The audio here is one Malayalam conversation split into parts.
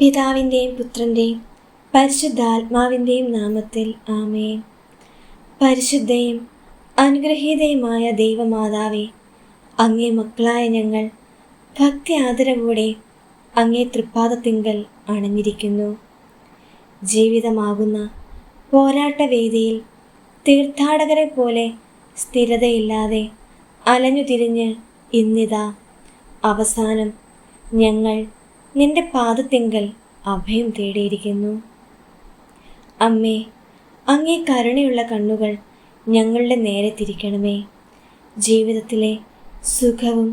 പിതാവിൻ്റെയും പുത്രൻ്റെയും പരിശുദ്ധാത്മാവിൻ്റെയും നാമത്തിൽ ആമേൻ. പരിശുദ്ധയും അനുഗ്രഹീതയുമായ ദൈവമാതാവേ, അങ്ങേ മക്കളായ ഞങ്ങൾ ഭക്തി ആദരവോടെ അങ്ങേ തൃപ്പാദത്തിങ്കൽ അണഞ്ഞിരിക്കുന്നു. ജീവിതമാകുന്ന പോരാട്ടവേദിയിൽ തീർത്ഥാടകരെ പോലെ സ്ഥിരതയില്ലാതെ അലഞ്ഞു തിരിഞ്ഞ് ഇന്നിതാ അവസാനം ഞങ്ങൾ നിന്റെ പാദത്തിങ്കൽ അഭയം തേടിയിരിക്കുന്നു. അമ്മേ, അങ്ങേ കരുണയുള്ള കണ്ണുകൾ ഞങ്ങളുടെ നേരെ തിരിക്കണമേ. ജീവിതത്തിലെ സുഖവും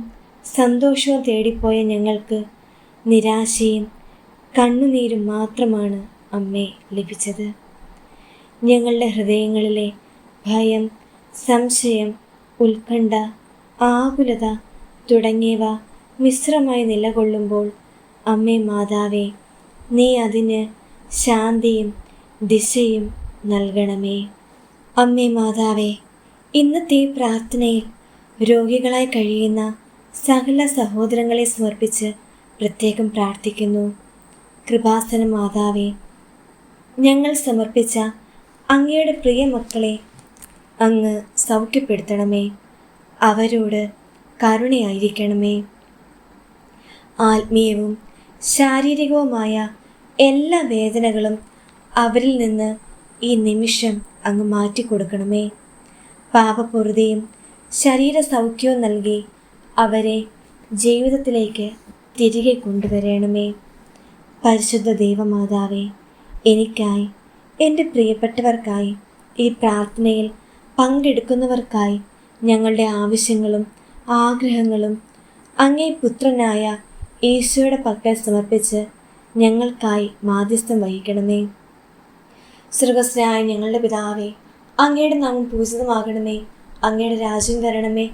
സന്തോഷവും തേടിപ്പോയ ഞങ്ങൾക്ക് നിരാശയും കണ്ണുനീരും മാത്രമാണ് അമ്മേ ലഭിച്ചത്. ഞങ്ങളുടെ ഹൃദയങ്ങളിലെ ഭയം, സംശയം, ഉത്കണ്ഠ, ആകുലത തുടങ്ങിയവ മിശ്രമായി നിലകൊള്ളുമ്പോൾ അമ്മേ മാതാവേ, നീ അതിന് ശാന്തിയും ദിശയും നൽകണമേ. അമ്മേ മാതാവേ, ഇന്നത്തെ പ്രാർത്ഥനയിൽ രോഗികളായി കഴിയുന്ന സകല സഹോദരങ്ങളെ സമർപ്പിച്ച് പ്രത്യേകം പ്രാർത്ഥിക്കുന്നു. കൃപാസന മാതാവേ, ഞങ്ങൾ സമർപ്പിച്ച അങ്ങയുടെ പ്രിയ മക്കളെ അങ്ങ് സൗഖ്യപ്പെടുത്തണമേ. അവരോട് കരുണയായിരിക്കണമേ. ആത്മീയവും ശാരീരികവുമായ എല്ലാ വേദനകളും അവരിൽ നിന്ന് ഈ നിമിഷം അങ്ങ് മാറ്റിക്കൊടുക്കണമേ. പാപപൂർതിയും ശരീര സൗഖ്യവും നൽകി അവരെ ജീവിതത്തിലേക്ക് തിരികെ കൊണ്ടുവരണമേ. പരിശുദ്ധ ദൈവമാതാവേ, എനിക്കായി, എൻ്റെ പ്രിയപ്പെട്ടവർക്കായി, ഈ പ്രാർത്ഥനയിൽ പങ്കെടുക്കുന്നവർക്കായി ഞങ്ങളുടെ ആവശ്യങ്ങളും ആഗ്രഹങ്ങളും അങ്ങേ പുത്രനായ ഈശോയുടെ പക്കൽ സമർപ്പിച്ച് ഞങ്ങൾക്കായി മാധ്യസ്ഥം വഹിക്കണമേ. സ്വർഗ്ഗസ്ഥനായ ഞങ്ങളുടെ പിതാവേ, അങ്ങയുടെ നാമം പൂജിതമാകണമേ. അങ്ങയുടെ രാജ്യം വരണമേ.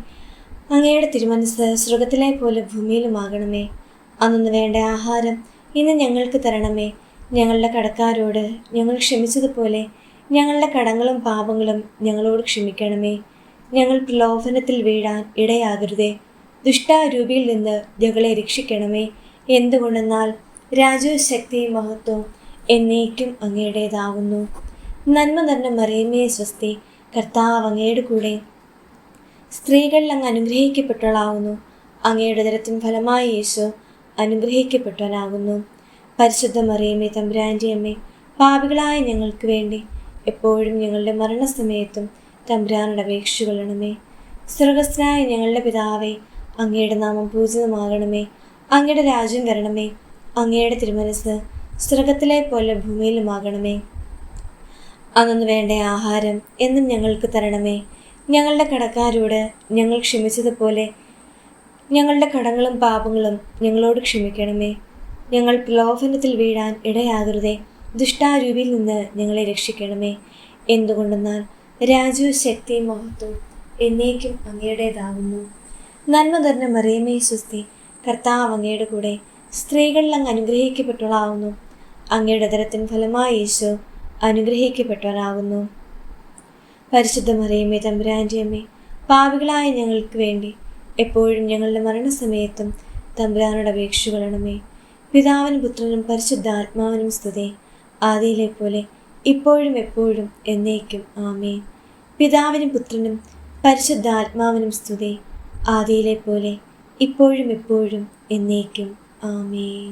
അങ്ങയുടെ തിരുമനസ്സ് സ്വർഗത്തിലെ പോലെ ഭൂമിയിലുമാകണമേ. അന്നു വേണ്ട ആഹാരം ഇന്ന് ഞങ്ങൾക്ക് തരണമേ. ഞങ്ങളുടെ കടക്കാരോട് ഞങ്ങൾ ക്ഷമിച്ചതുപോലെ ഞങ്ങളുടെ കടങ്ങളും പാപങ്ങളും ഞങ്ങളോട് ക്ഷമിക്കണമേ. ഞങ്ങൾ പ്രലോഭനത്തിൽ വീഴാൻ ഇടയാകരുതേ. ദുഷ്ടാരൂപിയിൽ നിന്ന് ഞങ്ങളെ രക്ഷിക്കണമേ. എന്തുകൊണ്ടെന്നാൽ രാജ്യവും ശക്തിയും മഹത്വവും എന്നേക്കും അങ്ങയുടേതാവുന്നു. നന്മ നിറഞ്ഞ മറിയമേ സ്വസ്തി, കർത്താവ് അങ്ങയുടെ കൂടെ. സ്ത്രീകളിൽ അങ്ങ് അനുഗ്രഹിക്കപ്പെട്ടവളാവുന്നു. അങ്ങയുടെ ഉദരത്തിൻ ഫലമായി യേശു അനുഗ്രഹിക്കപ്പെട്ടവനാകുന്നു. പരിശുദ്ധ മറിയമേ, തമ്പുരാൻ്റെ അമ്മേ, പാപികളായ ഞങ്ങൾക്ക് വേണ്ടി എപ്പോഴും ഞങ്ങളുടെ മരണസമയത്തും തമ്പുരാനോട് അപേക്ഷിച്ചുകൊള്ളണമേ. സ്വർഗ്ഗസ്ഥനായ ഞങ്ങളുടെ പിതാവേ, അങ്ങയുടെ നാമം പൂജിതമാകണമേ. അങ്ങയുടെ രാജ്യം വരണമേ. അങ്ങയുടെ തിരുമനസ്സ് സ്വർഗത്തിലെ പോലെ ഭൂമിയിലുമാകണമേ. അന്നു വേണ്ട ആഹാരം എന്നും ഞങ്ങൾക്ക് തരണമേ. ഞങ്ങളുടെ കടക്കാരോട് ഞങ്ങൾ ക്ഷമിച്ചതുപോലെ ഞങ്ങളുടെ കടങ്ങളും പാപങ്ങളും ഞങ്ങളോട് ക്ഷമിക്കണമേ. ഞങ്ങൾ പ്രലോഭനത്തിൽ വീഴാൻ ഇടയാകരുതേ. ദുഷ്ടാരൂപിയിൽ നിന്ന് ഞങ്ങളെ രക്ഷിക്കണമേ. എന്തുകൊണ്ടെന്നാൽ രാജ്യവും ശക്തിയും മഹത്വവും എന്നേക്കും അങ്ങയുടേതാകുന്നു. നന്മ നിറഞ്ഞ മറിയമേ സ്വസ്തി, കർത്താവ് അങ്ങയുടെ കൂടെ. സ്ത്രീകളിൽ അങ്ങ് അനുഗ്രഹിക്കപ്പെട്ടവളാവുന്നു. അങ്ങയുടെ ഉദരത്തിൻ ഫലമായി യേശു അനുഗ്രഹിക്കപ്പെട്ടവനാകുന്നു. പരിശുദ്ധ മറിയമേ, തമ്പുരാൻ്റെ അമ്മേ, പാപികളായ ഞങ്ങൾക്ക് വേണ്ടി എപ്പോഴും ഞങ്ങളുടെ മരണസമയത്തും തമ്പുരാനോട് അപേക്ഷിച്ചുകൊള്ളണമേ. പിതാവിനും പുത്രനും പരിശുദ്ധാത്മാവിനും സ്തുതി, ആദിയിലെ പോലെ ഇപ്പോഴും എപ്പോഴും എന്നേക്കും ആമേൻ. പിതാവിനും പുത്രനും പരിശുദ്ധാത്മാവിനും സ്തുതി, ആദിയിലെ പോലെ ഇപ്പോഴും എപ്പോഴും എന്നേക്കും ആമേൻ.